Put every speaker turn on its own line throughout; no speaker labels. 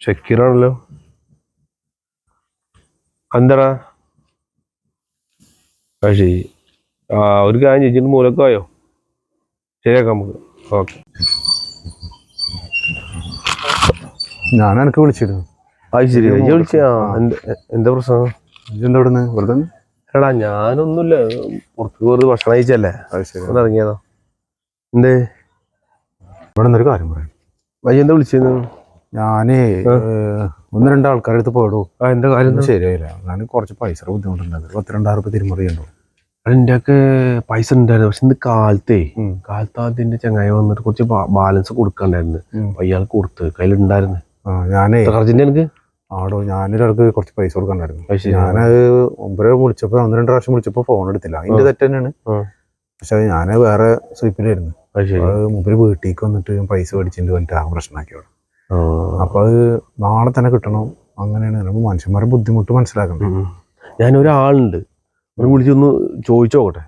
ഷക്കീറാണല്ലോ. എന്താടാ? ആ ശരി. ഒരു കാര്യം ചേച്ചിന്റെ മൂലൊക്കെ ആയോ? ശരിയാക്കാം നമുക്ക്. ഓക്കെ.
ഞാൻ എനിക്ക് വിളിച്ചിരുന്നു.
അത് ശരി. വിളിച്ചാ എന്താ പ്രശ്നം?
എന്താ ഇവിടുന്ന് വെറുതെ?
എടാ ഞാനൊന്നുമില്ല, പുറത്ത് വെറുതെ ഭക്ഷണം കഴിച്ചല്ലേ,
അത് ശരി.
ഒന്ന് ഇറങ്ങിയതാ. എന്തേ?
ഇവിടെ നിന്നൊരു കാര്യം പറയാം.
വയ്യ, എന്താ വിളിച്ചിരുന്നു?
ഞാനേ ഒന്ന് രണ്ട് ആൾക്കാരുടെ അടുത്ത് പോയിടൂ.
എന്താ കാര്യം?
ശരിയായില്ല. ഞാൻ കുറച്ച് പൈസ ബുദ്ധിമുട്ടുണ്ടായിരുന്നു. 10,000-20,000 രൂപ തിരുമറി ഉണ്ടോ?
എൻ്റെ ഒക്കെ പൈസ ഉണ്ടായിരുന്നു. പക്ഷെ ഇന്ന് കാലത്ത് അതിന്റെ ചങ്ങായി വന്നിട്ട് കുറച്ച് ബാലൻസ് കൊടുക്കണ്ടായിരുന്നു. അപ്പൊ അയാൾക്ക് കൊടുത്ത് കയ്യിലുണ്ടായിരുന്നു.
ഞാനേ
അർജന്റ് എനിക്ക്
ആടോ, ഞാനൊരാൾക്ക് കുറച്ച് പൈസ കൊടുക്കണ്ടായിരുന്നു. ഞാനത് മുമ്പേ വിളിച്ചപ്പോ 1-2 പ്രാവശ്യം വിളിച്ചപ്പോ ഫോൺ എടുത്തില്ല. അതിന്റെ തെറ്റ് തന്നെയാണ്. പക്ഷെ ഞാൻ വേറെ സ്വീപ്പിലായിരുന്നു. മുമ്പിൽ വീട്ടിലേക്ക് വന്നിട്ട് പൈസ മേടിച്ചിട്ട് വന്നിട്ട് ആ പ്രശ്നമാക്കിയോളൂ. അപ്പൊ അത് നാളെ തന്നെ കിട്ടണം. അങ്ങനെയാണ് നമുക്ക് മനുഷ്യന്മാരെ ബുദ്ധിമുട്ട് മനസ്സിലാക്കണം.
ഞാനൊരാളുണ്ട്, വിളിച്ചൊന്ന് ചോദിച്ചു നോക്കട്ടെ.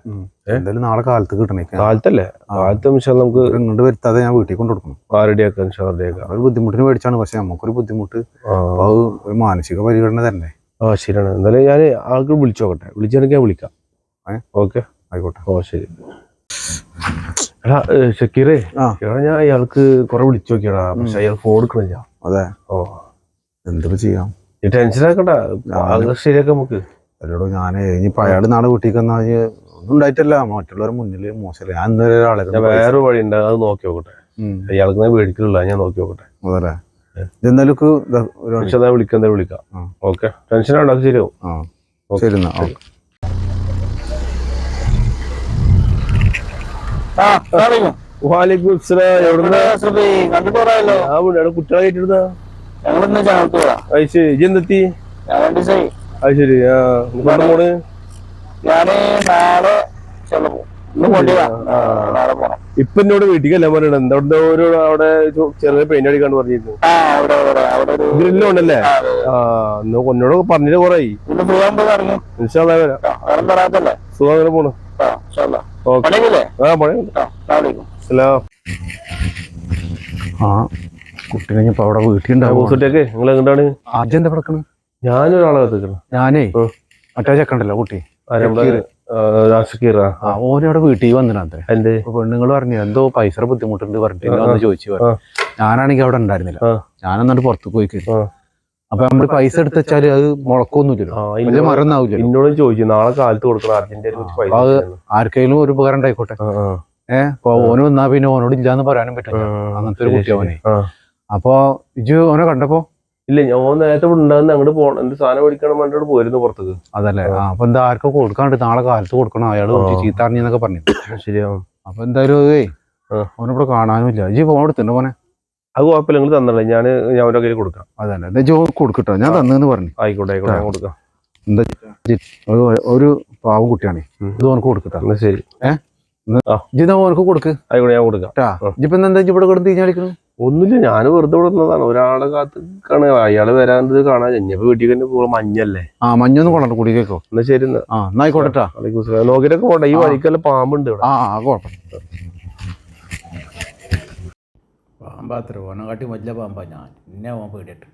എന്തായാലും നാളെ കാലത്ത് കിട്ടണേ.
കാലത്തല്ലേ? കാലത്ത് നമുക്ക്
ഇങ്ങോട്ട് വരുത്താതെ ഞാൻ വീട്ടിൽ കൊണ്ട് കൊടുക്കണം.
റെഡിയാക്കാം.
ഒരു ബുദ്ധിമുട്ടിന് മേടിച്ചാണ്. പക്ഷെ നമുക്കൊരു ബുദ്ധിമുട്ട്, അത് ഒരു മാനസിക പരിഗണന തന്നെ.
ശരിയാണ്. എന്തായാലും ഞാൻ ആൾക്ക് വിളിച്ചു നോക്കട്ടെ. വിളിച്ചാണെങ്കിൽ ഞാൻ വിളിക്കാം. ഓക്കെ,
ആയിക്കോട്ടെ.
ശരി. എടാ ഷക്കീറേ, ഞാൻ അയാൾക്ക് കുറെ വിളിച്ചു നോക്കിയടാ, പക്ഷെ അയാൾ ഫോൺ എടുക്കണില്ല.
അതെ. എന്തൊക്കെ ചെയ്യാം?
ടെൻഷൻ ആക്കണ്ട, ശരിയാക്കാം നമുക്ക്.
അല്ലോടോ, ഞാൻ ഇനിയിപ്പോ അയാൾ നാളെ വീട്ടിലേക്ക് വന്നാൽ ഒന്നും ഉണ്ടായിട്ടല്ല, മറ്റുള്ളവരുടെ മുന്നിൽ മോശമല്ല. ഞാൻ ഇന്നൊരാളെ
വേറെ വഴി ഉണ്ട്, അത് നോക്കി നോക്കട്ടെ. അയാൾക്ക് ഞാൻ മേടിക്കുന്നില്ല, ഞാൻ നോക്കി നോക്കട്ടെ.
അതല്ലേ? എന്തായാലും
വിളിക്കാം. ഓക്കെ, ടെൻഷൻ ആവണ്ട, ശരിയാവും.
ശരി എന്നാ.
വാലേക്കും അസ്സലാം. എവിടുന്നാ? കുട്ടികളെ കേട്ടിരുന്നാ? അത് ശരി. ഇജ്ജ് എന്തെത്തി? അത് ശരി. പോണ്? ഇപ്പൊ എന്നോട് വീട്ടിക്കല്ല പറയണ, എന്താ അവിടെ ചെറിയ പെയിന്റ് അടിക്കാണ്ട് പറഞ്ഞിരുന്നു. ഗ്രില്ലുണ്ടല്ലേ? എന്നോട് പറഞ്ഞിട്ട് കൊറേ. സുഖം, അങ്ങനെ പോണു.
കുട്ടി കഴിഞ്ഞപ്പോ അവിടെ വീട്ടിലുണ്ടാവും.
നിങ്ങൾ എങ്ങോട്ടാണ്?
ആദ്യം എന്താ കിടക്കണ?
ഞാനൊരാളെ കത്തിക്കണം.
ഞാനേ മറ്റേ ചെക്കണ്ടല്ലോ കുട്ടി, ഓനവിടെ വീട്ടിൽ വന്നിനത്രേ. പെണ്ണുങ്ങൾ പറഞ്ഞു എന്തോ പൈസ ബുദ്ധിമുട്ടുണ്ട് പറഞ്ഞിട്ട് ചോദിച്ചു. ഞാനാണെങ്കിൽ അവിടെ ഉണ്ടായിരുന്നില്ല. ഞാനെന്നിട്ട് പുറത്ത് പോയി കയറി. അപ്പൊ നമ്മള് പൈസ എടുത്ത് വെച്ചാല് അത് മുളക്കൊന്നുമില്ലല്ലോ, മറന്നാവില്ല.
എന്നോട് ചോദിച്ചു നാളെ കാലത്ത് കൊടുക്കണം, അർജന്റ്.
അത് ആർക്കെങ്കിലും ഒരു ഉപകാരം ഉണ്ടായിക്കോട്ടെ. അപ്പൊ ഓന് വന്നാ പിന്നെ ഓനോട് ഇല്ലാന്ന് പറയാനും പറ്റില്ല. അങ്ങനത്തെ ഒരു കുട്ടി അവനെ. അപ്പൊ ഇജ് ഓനെ കണ്ടപ്പോ?
ഇല്ല, ഞാൻ നേരത്തെ ഉണ്ടാകുന്ന അങ്ങോട്ട് പോകണം, എന്ത് സാധനം മേടിക്കണം വേണ്ടിട്ട് പോയിരുന്നു പുറത്തേക്ക്.
അതല്ലേ? അപ്പൊ എന്താ ആർക്കും കൊടുക്കാണ്ട് നാളെ കാലത്ത് കൊടുക്കണം, അയാള് ചീത്തറിഞ്ഞെന്നൊക്കെ പറഞ്ഞു.
ശരിയാവും.
അപ്പൊ എന്തായാലും അതേ ഓനിവിടെ കാണാനും ഇല്ല. ഇജ് ഫോൺ എടുത്തിട്ടുണ്ടോ മോനെ?
അത് കുഴപ്പമില്ല, നിങ്ങൾ തന്നല്ലേ, ഞാൻ അവരുടെ കയ്യിൽ കൊടുക്കാം.
അതല്ലേ? എന്താ ജോ കൊടുക്കട്ടോ, ഞാൻ തന്നെന്ന് പറഞ്ഞു.
ആയിക്കോട്ടെ, ഞാൻ കൊടുക്കാം.
എന്താ ഒരു പാവ കുട്ടിയാണ്, ഇത് ഓനക്ക് കൊടുക്കട്ടോ.
ശരി.
ഇജിതാ ഓനക്ക് കൊടുക്ക്.
ആയിക്കോട്ടെ, ഞാൻ കൊടുക്കാം.
ഇജിപ്പോ എന്താ ഇവിടെ കിടന്ന് തീഞ്ഞാളിക്കുന്നു?
ഒന്നുമില്ല, ഞാൻ വെറുതെ വിടുന്നതാണ്. ഒരാളെ കാത്ത് അയാള് വരാൻ കാണാൻ. ഇനിയിപ്പോ വീട്ടിൽ തന്നെ പോകണം, മഞ്ഞല്ലേ?
മഞ്ഞൊന്നും കൊണ്ടോ കൂടി കേക്കോ.
എന്നാ ശരി.
ആയിക്കോട്ടെ.
നോക്കിട്ടൊക്കെ പോട്ടെ, ഈ വഴിക്കല്ല പാമ്പുണ്ട്.
പാമ്പാത്ര ഓനെ കാട്ടി വലിയ പാമ്പാ. ഞാൻ എന്നെ പോകാൻ പേടിയിട്ട്